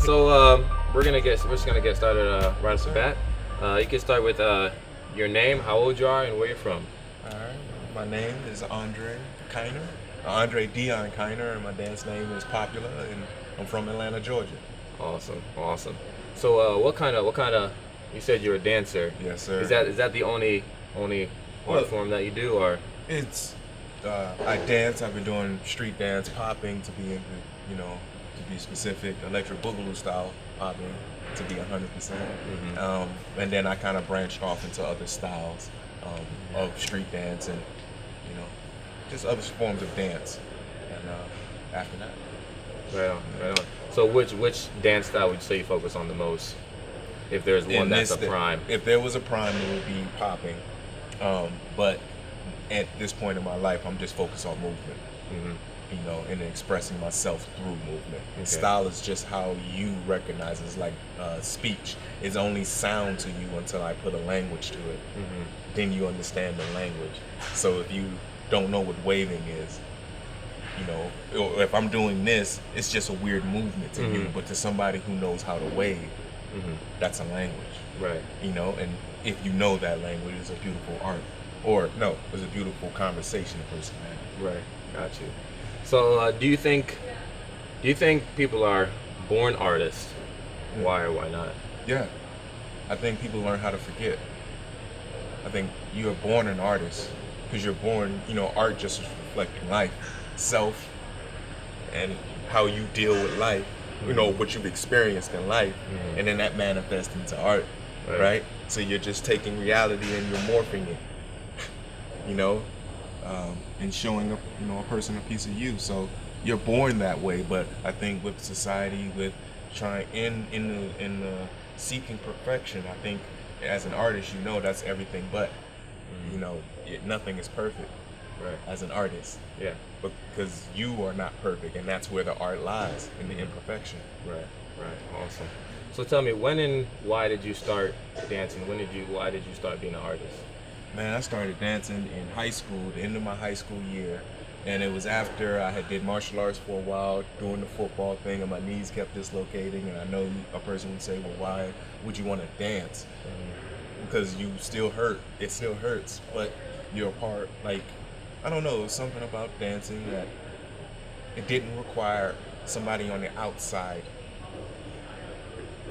So we're just gonna get started right off the bat. You can start with your name, how old you are, and where you're from. All right. My name is Andre Kiner, Andre Dion Kiner, and my dance name is Popular, and I'm from Atlanta, Georgia. Awesome, awesome. So what kind of you said you're a dancer. Yes, sir. Is that the only art Well, form that you do, or It's I dance. I've been doing street dance, popping to be, to be specific, electric boogaloo style popping to be 100%. And then I kind of branched off into other styles of street dance and just other forms of dance. And after that, right on, right on. So which dance style would you say you focus on the most? If there's one that's a prime. If there was a prime, it would be popping. But at this point in my life, I'm just focused on movement. And expressing myself through movement. Okay. Style is just how you recognize. It's like speech. It's only sound to you until I put a language to it. Then you understand the language. So if you don't know what waving is, or if I'm doing this, it's just a weird movement to you. But to somebody who knows how to wave, that's a language. Right. And if you know that language, it's a beautiful art. Or no, it's a beautiful conversation a person has. Right. Got you. So do you think people are born artists? Why or why not? Yeah. I think people learn how to forget. I think you are born an artist because you're born, art just is reflecting life, self, and how you deal with life, what you've experienced in life, and then that manifests into art, right? So you're just taking reality and you're morphing it, and showing a person a piece of you. So you're born that way, but I think with society, with trying in the seeking perfection, I think as an artist, that's everything but, nothing is perfect, Right. as an artist. Yeah. Because you are not perfect, and that's where the art lies, in the imperfection. Right. Right. Awesome. So tell me, when and why did you start dancing? Why did you start being an artist? Man, I started dancing in high school, the end of my high school year, and it was after I had did martial arts for a while, doing the football thing, and my knees kept dislocating, and I know a person would say, well, why would you want to dance? Because you still hurt. It still hurts, but you're a part, I don't know, it was something about dancing that it didn't require somebody on the outside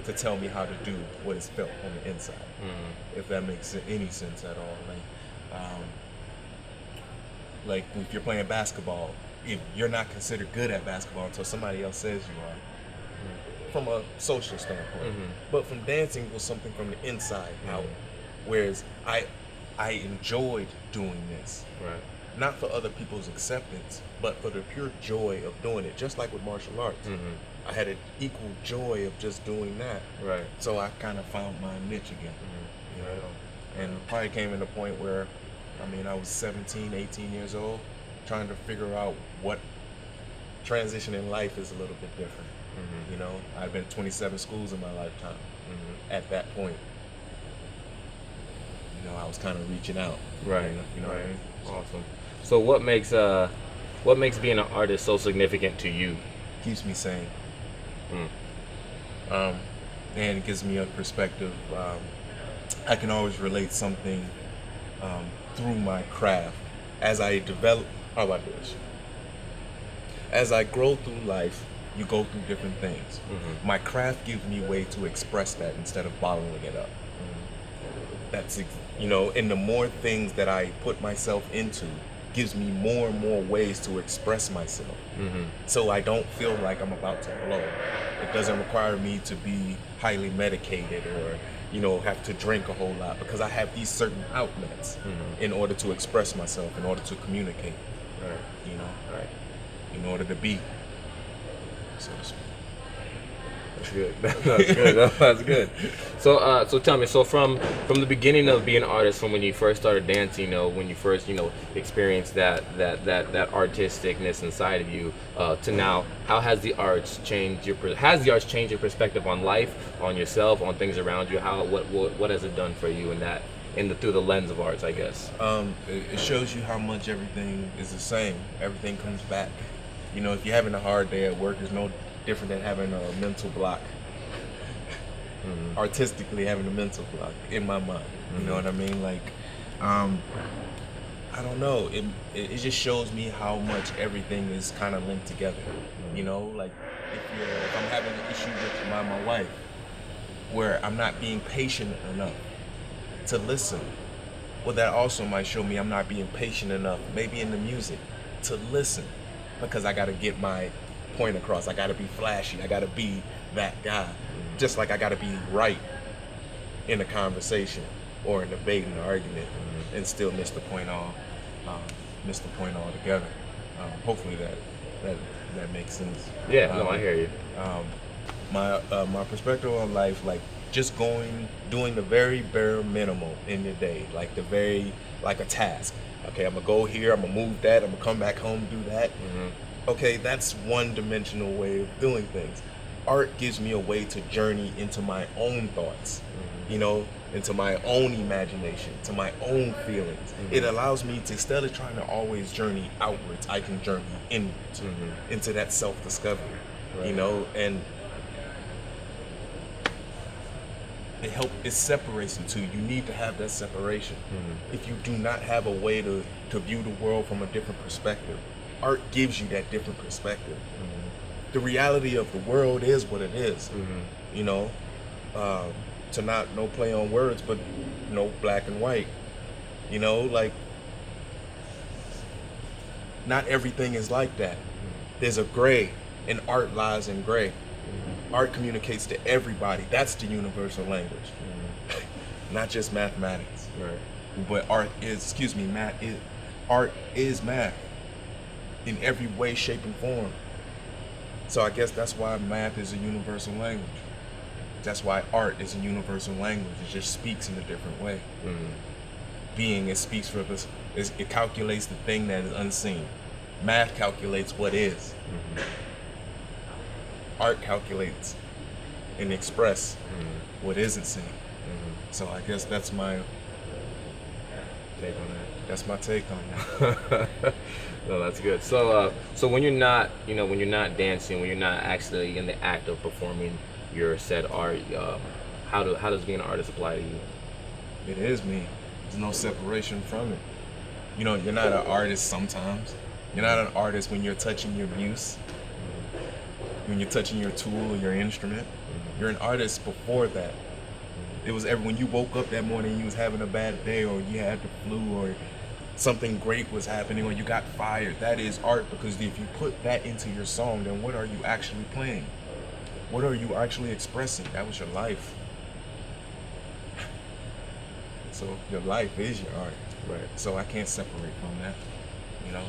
to tell me how to do what is felt on the inside, if that makes any sense at all. Like if you're playing basketball, if you're not considered good at basketball until somebody else says you are, from a social standpoint. But from dancing, it was something from the inside out. Whereas I enjoyed doing this. Right. Not for other people's acceptance, but for the pure joy of doing it. Just like with martial arts, I had an equal joy of just doing that. Right. So I kind of found my niche again. And probably came in a point where, I was 17, 18 years old, trying to figure out what transition in life is a little bit different. I've been to 27 schools in my lifetime. At that point, I was kind of reaching out. Right. What I mean? Awesome. So what makes being an artist so significant to you? Keeps me sane. And it gives me a perspective. I can always relate something through my craft as I develop. How about this? As I grow through life, you go through different things. My craft gives me a way to express that instead of bottling it up. That's and the more things that I put myself into gives me more and more ways to express myself. So I don't feel like I'm about to blow. It doesn't require me to be highly medicated or have to drink a whole lot, because I have these certain outlets in order to express myself, in order to communicate. Right. In order to be, so to speak. That's good. That's good. That's good. So tell me. So from the beginning of being an artist, from when you first started dancing, when you first experienced that artisticness inside of you, to now, how has the arts changed your perspective on life, on yourself, on things around you? What has it done for you through the lens of arts, I guess? It shows you how much everything is the same. Everything comes back. If you're having a hard day at work, there's no different than having a mental block. Artistically having a mental block in my mind. You know what I mean? Like, I don't know. It just shows me how much everything is kind of linked together. You know, like if I'm having an issue with my wife, where I'm not being patient enough to listen, well, that also might show me I'm not being patient enough, maybe in the music, to listen, because I got to get my point across. I got to be flashy. I got to be that guy, just like I got to be right in a conversation or in a debate, in an argument, and still miss the point altogether. Hopefully that makes sense. Yeah, no, I hear you. My perspective on life, like just doing the very bare minimum in your day, like like a task. Okay, I'm gonna go here, I'm gonna move that, I'm gonna come back home, do that. Okay, that's one-dimensional way of doing things. Art gives me a way to journey into my own thoughts, you know, into my own imagination, to my own feelings. It allows me to, instead of trying to always journey outwards, I can journey inwards, into that self-discovery, you know, and it separates the two. You need to have that separation. If you do not have a way to view the world from a different perspective, art gives you that different perspective. The reality of the world is what it is, you know, to no play on words, but black and white, you know, like not everything is like that. There's a gray, and art lies in gray. Art communicates to everybody. That's the universal language, not just mathematics. Right. But art is math in every way, shape, and form. So I guess that's why math is a universal language. That's why art is a universal language. It just speaks in a different way. Being, it speaks for this. It calculates the thing that is unseen. Math calculates what is. Art calculates and express what isn't seen. So I guess that's my Take on that. that's my take on that. No, that's good. So, so when you're not dancing, when you're not actually in the act of performing your said art, how does being an artist apply to you? It is me. There's no separation from it. You know, you're not an artist sometimes. You're not an artist when you're touching your muse, when you're touching your tool or your instrument. You're an artist before that. It was when you woke up that morning, you was having a bad day, or you had the flu, or something great was happening, or you got fired. That is art, because if you put that into your song, then what are you actually playing? What are you actually expressing? That was your life. So your life is your art. Right. So I can't separate from that, you know?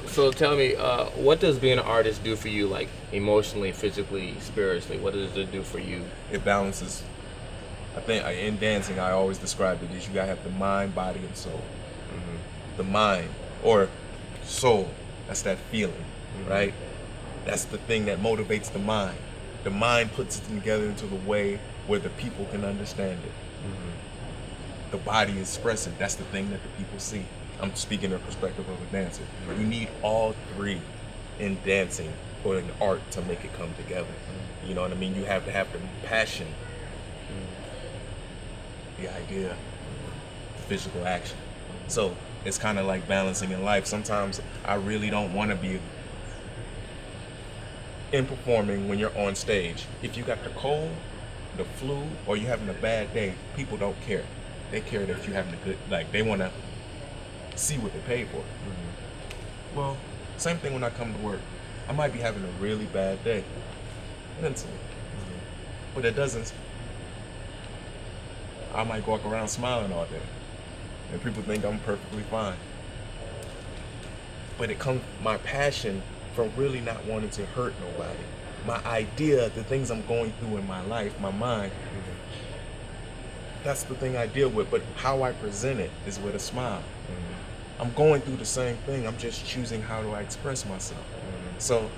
So tell me, what does being an artist do for you, like emotionally, physically, spiritually? What does it do for you? It balances. I think in dancing, I always describe it as you gotta have the mind, body, and soul. The mind, or soul, that's that feeling, right? That's the thing that motivates the mind. The mind puts it together into the way where the people can understand it. The body expresses it. That's the thing that the people see. I'm speaking in the perspective of a dancer. You need all three in dancing for an art to make it come together. You know what I mean? You have to have the passion, the idea, the physical action. So it's kind of like balancing in life. Sometimes I really don't want to be in performing when you're on stage. If you got the cold, the flu, or you're having a bad day, people don't care. They care that you're having a good, like they want to see what they pay for. Well, same thing when I come to work. I might be having a really bad day mentally, but it doesn't. I might walk around smiling all day, and people think I'm perfectly fine. But it comes my passion from really not wanting to hurt nobody. My idea, the things I'm going through in my life, my mind. That's the thing I deal with. But how I present it is with a smile. I'm going through the same thing. I'm just choosing how do I express myself. So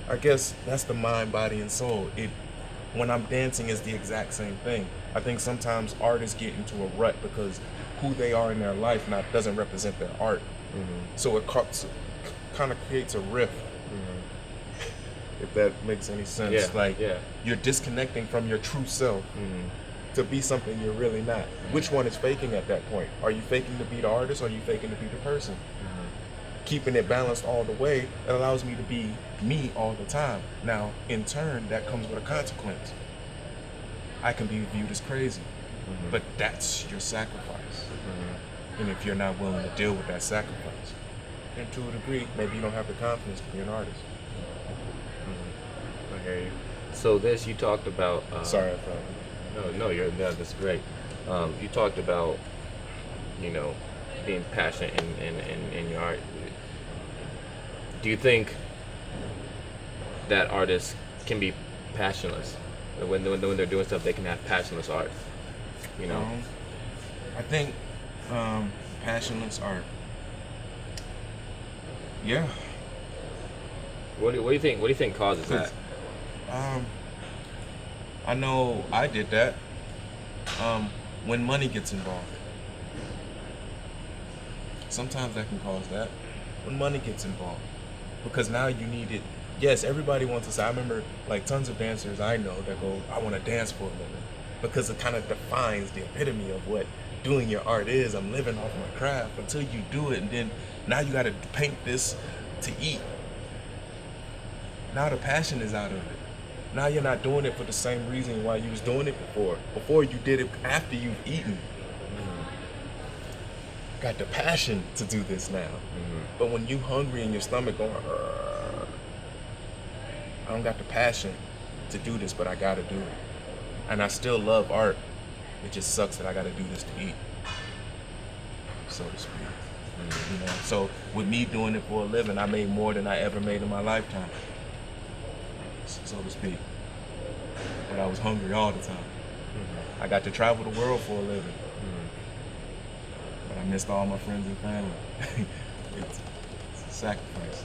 I guess that's the mind, body, and soul. When I'm dancing, is the exact same thing. I think sometimes artists get into a rut because who they are in their life doesn't represent their art. So it kind of creates a rift if that makes any sense. Yeah, Like yeah. you're disconnecting from your true self to be something you're really not. Which one is faking at that point? Are you faking to be the artist, or are you faking to be the person? Keeping it balanced all the way, it allows me to be me all the time. Now, in turn, that comes with a consequence. I can be viewed as crazy, but that's your sacrifice. And if you're not willing to deal with that sacrifice, then to a degree, maybe you don't have the confidence to be an artist. I hear you. So this you talked about. Sorry, I thought. No, that's great. You talked about, you know, being passionate in your art. Do you think that artists can be passionless? When they're doing stuff, they can have passionless art. You know. I think passionless art. Yeah. What do you think? What do you think causes that? I know I did that. When money gets involved, sometimes that can cause that. When money gets involved, because now you need it. Yes, everybody wants to say. I remember like tons of dancers I know that go, "I want to dance for a living," because it kind of defines the epitome of what doing your art is. I'm living off my craft until you do it, and then now you got to paint this to eat. Now the passion is out of it. Now you're not doing it for the same reason why you was doing it before. Before you did it after you've eaten. Got the passion to do this now. But when you hungry and your stomach going, I don't got the passion to do this, but I gotta do it. And I still love art. It just sucks that I gotta do this to eat, so to speak. You know. So with me doing it for a living, I made more than I ever made in my lifetime, so to speak. But I was hungry all the time. I got to travel the world for a living, but I missed all my friends and family. It's a sacrifice.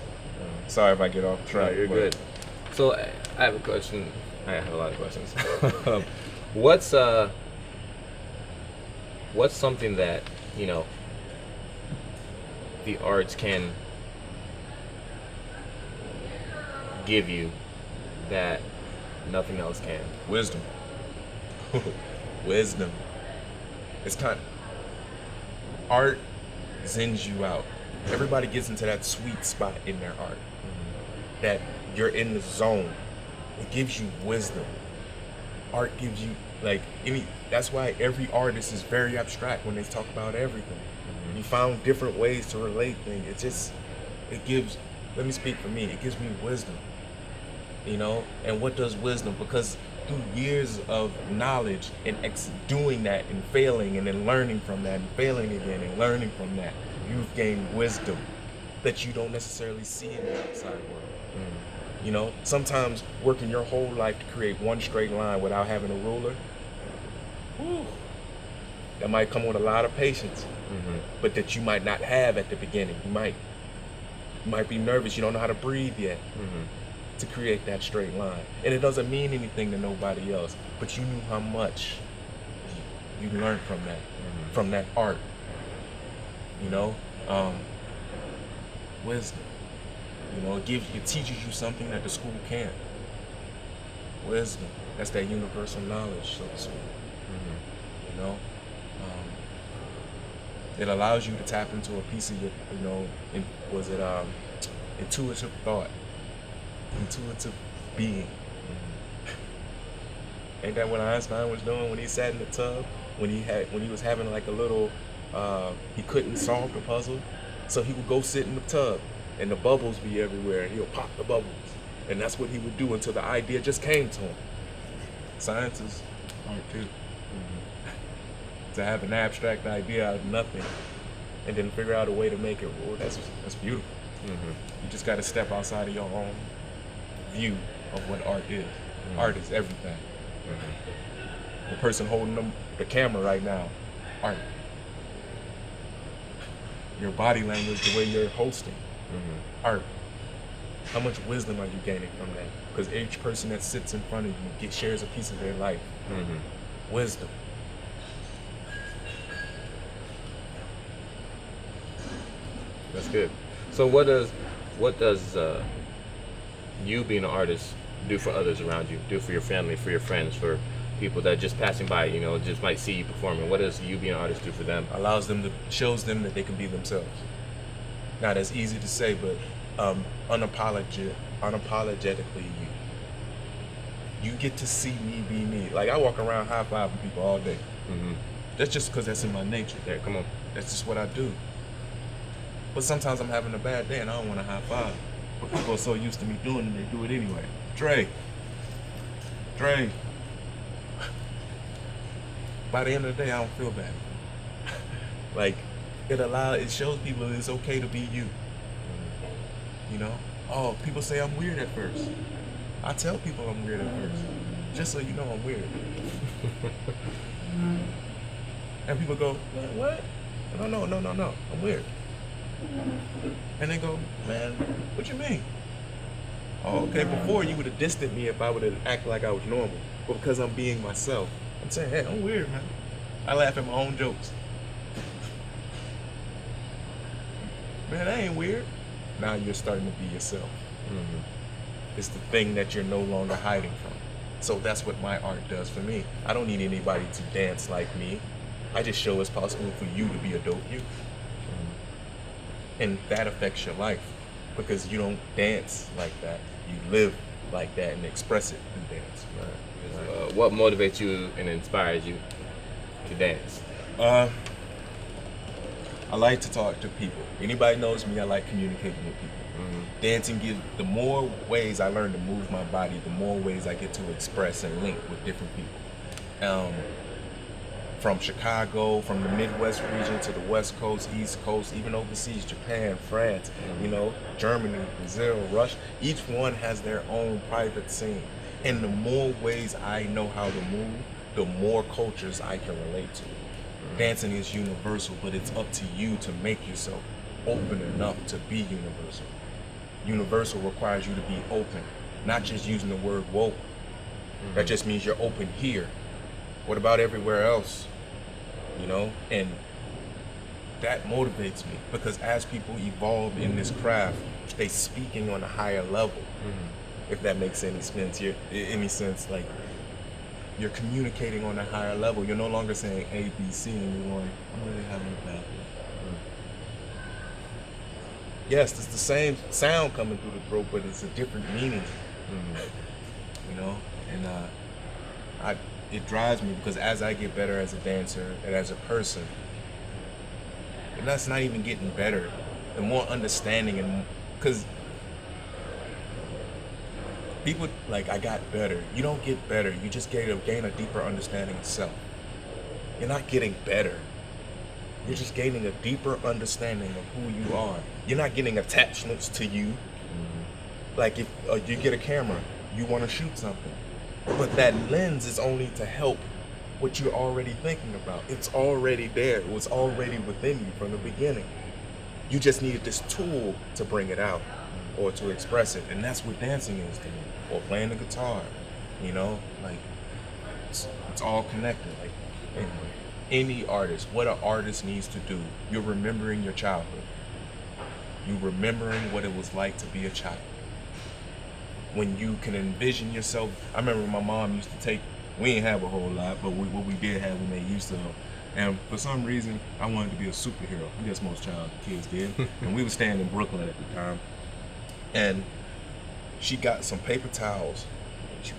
Sorry if I get off track. No, you're good. So I have a question. I have a lot of questions. What's something that, you know, the arts can give you that nothing else can? Wisdom. Wisdom. It's kind of, art zens you out. Everybody gets into that sweet spot in their art. That you're in the zone. It gives you wisdom. Art gives you that's why every artist is very abstract when they talk about everything. You found different ways to relate things. It gives, let me speak for me, it gives me wisdom. You know, and what does wisdom? Because through years of knowledge and doing that and failing and then learning from that and failing again and learning from that, you've gained wisdom that you don't necessarily see in the outside world. You know, sometimes working your whole life to create one straight line without having a ruler, that might come with a lot of patience, but that you might not have at the beginning. You might be nervous. You don't know how to breathe yet to create that straight line. And it doesn't mean anything to nobody else, but you knew how much you learned from that art. You know, wisdom. You know, it teaches you something that the school can't. Wisdom. That's that universal knowledge, so to speak. You know, it allows you to tap into a piece of your, you know, intuitive thought, intuitive being. Ain't that what Einstein was doing when he sat in the tub? When he was having like a little, he couldn't solve the puzzle, so he would go sit in the tub. And the bubbles be everywhere, and he'll pop the bubbles. And that's what he would do until the idea just came to him. Science is art too. To have an abstract idea out of nothing and then figure out a way to make it, well, that's beautiful. You just got to step outside of your own view of what art is. Art is everything. The person holding the camera right now, art. Your body language, the way you're hosting, art. How much wisdom are you gaining from that? Because each person that sits in front of you shares a piece of their life. Wisdom. That's good. So what does you being an artist do for others around you, do for your family, for your friends, for people that just passing by, you know, just might see you performing? What does you being an artist do for them? Shows them that they can be themselves. Now that's easy to say, but unapologetically you get to see me be me. Like I walk around high-fiving people all day. Mm-hmm. That's just because that's in my nature. Yeah, come on. That's just what I do. But sometimes I'm having a bad day and I don't want to high five. But people are so used to me doing it, they do it anyway. Dre. By the end of the day, I don't feel bad. Like, it shows people it's okay to be you. You know? Oh, people say I'm weird at first. I tell people I'm weird at first. Just so you know I'm weird. And people go, what? No, I'm weird. And they go, man, what you mean? Oh, okay, before you would have distanced me if I would have acted like I was normal. But because I'm being myself, I'm saying, hey, I'm weird, man. I laugh at my own jokes. Man, that ain't weird. Now you're starting to be yourself. Mm-hmm. It's the thing that you're no longer hiding from. So that's what my art does for me. I don't need anybody to dance like me. I just show it's possible for you to be a dope you. And that affects your life because you don't dance like that. You live like that and express it through dance. Right. What motivates you and inspires you to dance? I like to talk to people. Anybody knows me, I like communicating with people. Mm-hmm. Dancing gives, the more ways I learn to move my body, the more ways I get to express and link with different people. From Chicago, from the Midwest region to the West Coast, East Coast, even overseas, Japan, France, you know, Germany, Brazil, Russia. Each one has their own private scene. And the more ways I know how to move, the more cultures I can relate to. Dancing is universal, but it's up to you to make yourself open enough to be universal. Universal requires you to be open, not just using the word woke. That just means you're open here. What about everywhere else? You know? And that motivates me because as people evolve in this craft, they speaking on a higher level. If that makes any sense. Like you're communicating on a higher level. You're no longer saying A, B, C, and you're going, I'm really having a bad day. Yes, it's the same sound coming through the throat, but it's a different meaning. You know? And it drives me because as I get better as a dancer and as a person, and that's not even getting better, the more understanding, and because people like, I got better. You don't get better, you just gain a deeper understanding of self. You're not getting better. You're just gaining a deeper understanding of who you are. You're not getting attachments to you. Like if you get a camera, you want to shoot something. But that lens is only to help what you're already thinking about. It's already there. It was already within you from the beginning. You just needed this tool to bring it out or to express it. And that's what dancing is to me. Or playing the guitar. You know? Like, it's all connected. Like, anyway. Any artist, what an artist needs to do, you're remembering your childhood. You're remembering what it was like to be a child. When you can envision yourself, I remember my mom used to take, we didn't have a whole lot, but what we did have, we made use of. And for some reason, I wanted to be a superhero. I guess most child kids did. And we were staying in Brooklyn at the time. And she got some paper towels, and she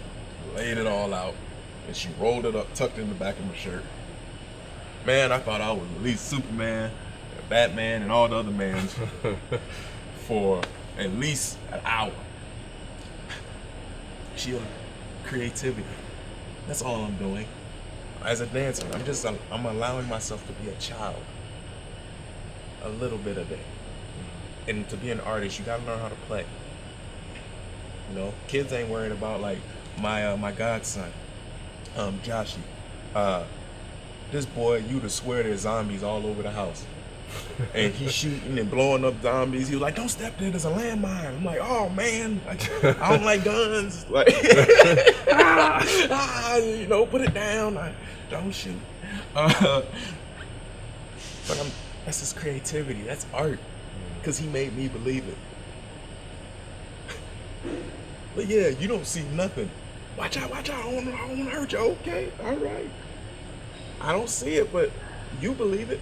laid it all out, and she rolled it up, tucked it in the back of my shirt. Man, I thought I was at least Superman, Batman, and all the other mans for at least an hour. Sheer creativity. That's all I'm doing. As a dancer, I'm allowing myself to be a child. A little bit a day. And to be an artist, you gotta learn how to play. You know, kids ain't worried about like my godson, Joshi. This boy, you'd have swear there's zombies all over the house. And he's shooting and blowing up zombies. He was like, don't step there, there's a landmine. I'm like, oh man, like, I don't like guns. Like, you know, put it down. Don't shoot. But that's his creativity, that's art. Because he made me believe it. But yeah, you don't see nothing. Watch out, watch out. I don't want to hurt you. Okay, all right. I don't see it, but you believe it.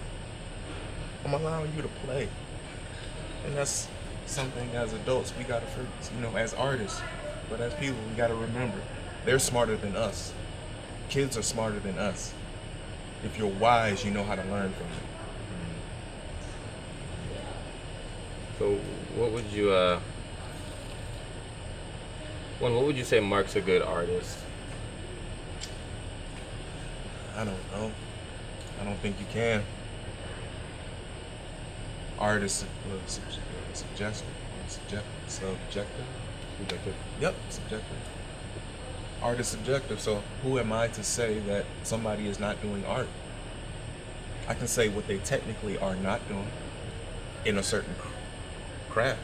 I'm allowing you to play. And that's something as adults we gotta, as artists, but as people we gotta remember, they're smarter than us. Kids are smarter than us. If you're wise, you know how to learn from it. So what would you what would you say marks a good artist? I don't know. I don't think you can. Art is subjective. Subjective. Yep, subjective. Art is subjective, so who am I to say that somebody is not doing art? I can say what they technically are not doing in a certain craft.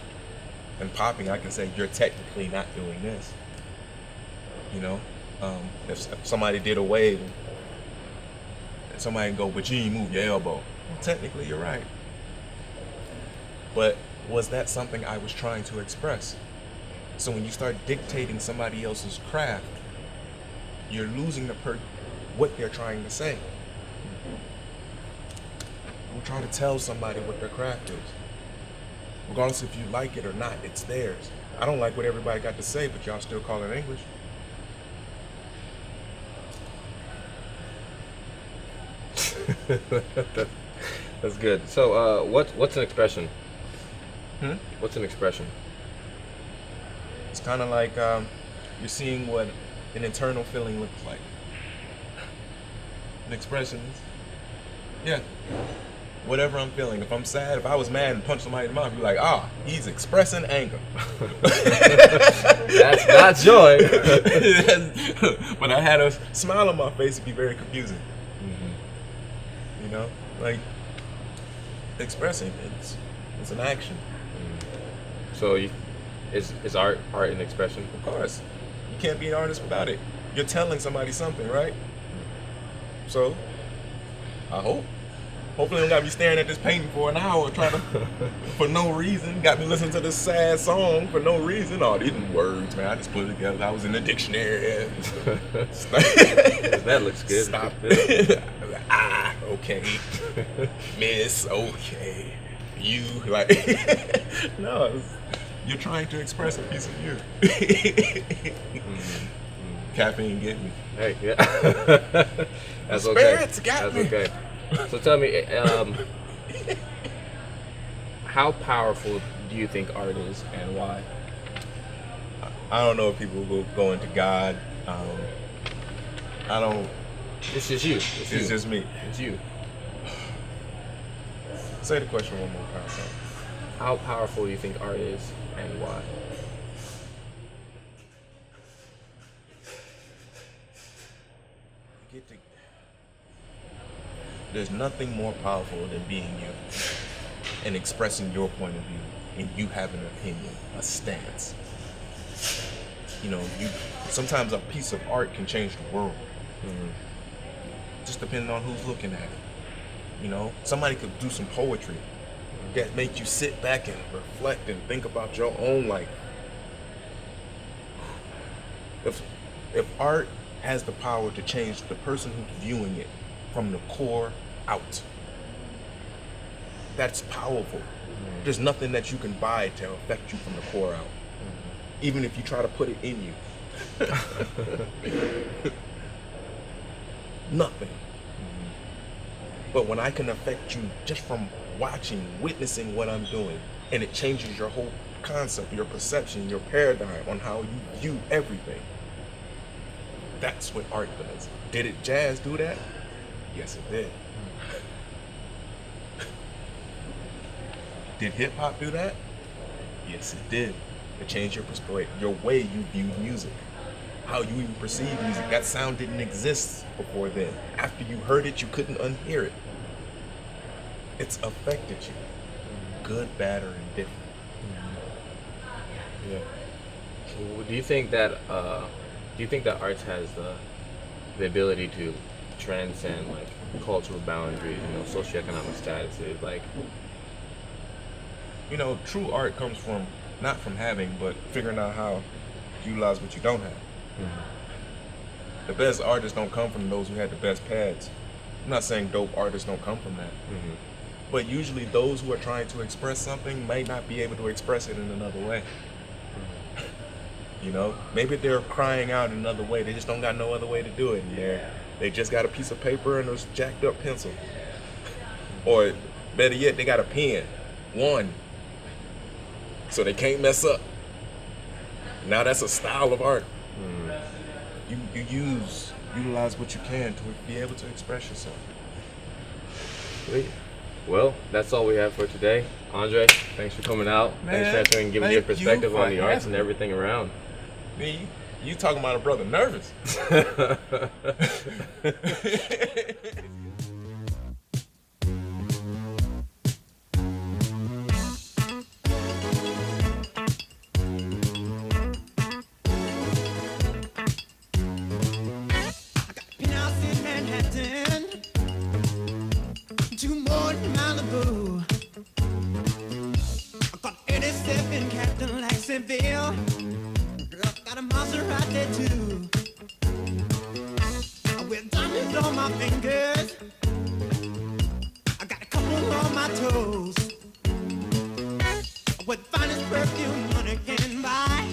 And popping, I can say you're technically not doing this. If somebody did a wave and somebody can go, but you ain't move your elbow. Well, technically, you're right. But was that something I was trying to express? So when you start dictating somebody else's craft, you're losing what they're trying to say. I'm trying to tell somebody what their craft is. Regardless if you like it or not, it's theirs. I don't like what everybody got to say, but y'all still call it English. That's good. So, what's an expression? What's an expression? It's kind of like you're seeing what an internal feeling looks like. An expression is, yeah, whatever I'm feeling. If I'm sad, if I was mad and punched somebody in the mouth, you're like, he's expressing anger. That's not joy. But I had a smile on my face, it'd be very confusing. Like expressing, it's an action. So, is art an expression? Of course. You can't be an artist without it. You're telling somebody something, right? So, I hope. Hopefully, you don't got me staring at this painting for an hour trying to, for no reason. Got me listening to this sad song for no reason. Oh, these words, man. I just put it together. I was in the dictionary. That looks good. Stop. Okay. Miss, okay. You, like, no, you're trying to express a piece of you. Caffeine get me. Hey, yeah. That's Spirits okay. got That's me. okay. So tell me, how powerful do you think art is, and why? I don't know if people will go into God. I don't. It's just you. It's just me. It's you. Say the question one more time. How powerful do you think art is, and why? There's nothing more powerful than being you and expressing your point of view, and you have an opinion, a stance. Sometimes a piece of art can change the world. Just depending on who's looking at it. Somebody could do some poetry that make you sit back and reflect and think about your own life. If art has the power to change the person who's viewing it from the core out, that's powerful. There's nothing that you can buy to affect you from the core out, even if you try to put it in you. Nothing. But when I can affect you just from watching, witnessing what I'm doing, and it changes your whole concept, your perception, your paradigm on how you view everything, that's what art does. Did jazz do that? Yes, it did. Did hip hop do that? Yes, it did. It changed your way you viewed music, how you even perceive music. That sound didn't exist before then. After you heard it, you couldn't unhear it. It's affected you, good, bad, or indifferent. Yeah. So do you think that arts has the ability to transcend like cultural boundaries, socioeconomic statuses, like? True art comes from not from having, but figuring out how utilize what you don't have. The best artists don't come from those who had the best pads. I'm not saying dope artists don't come from that. But usually those who are trying to express something may not be able to express it in another way. You know, maybe they're crying out in another way. They just don't got no other way to do it. And they just got a piece of paper and a jacked up pencil. Or better yet, they got a pen. One. So they can't mess up. Now that's a style of art. You utilize what you can to be able to express yourself. Sweet. Well, that's all we have for today. Andre, thanks for coming out. Thanks for answering and giving your perspective on the arts and everything around. Me, you talking about a brother nervous. Got a Maserati too. With diamonds on my fingers, I got a couple on my toes. With finest perfume money can buy,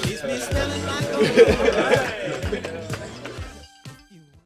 leaves me smelling like gold.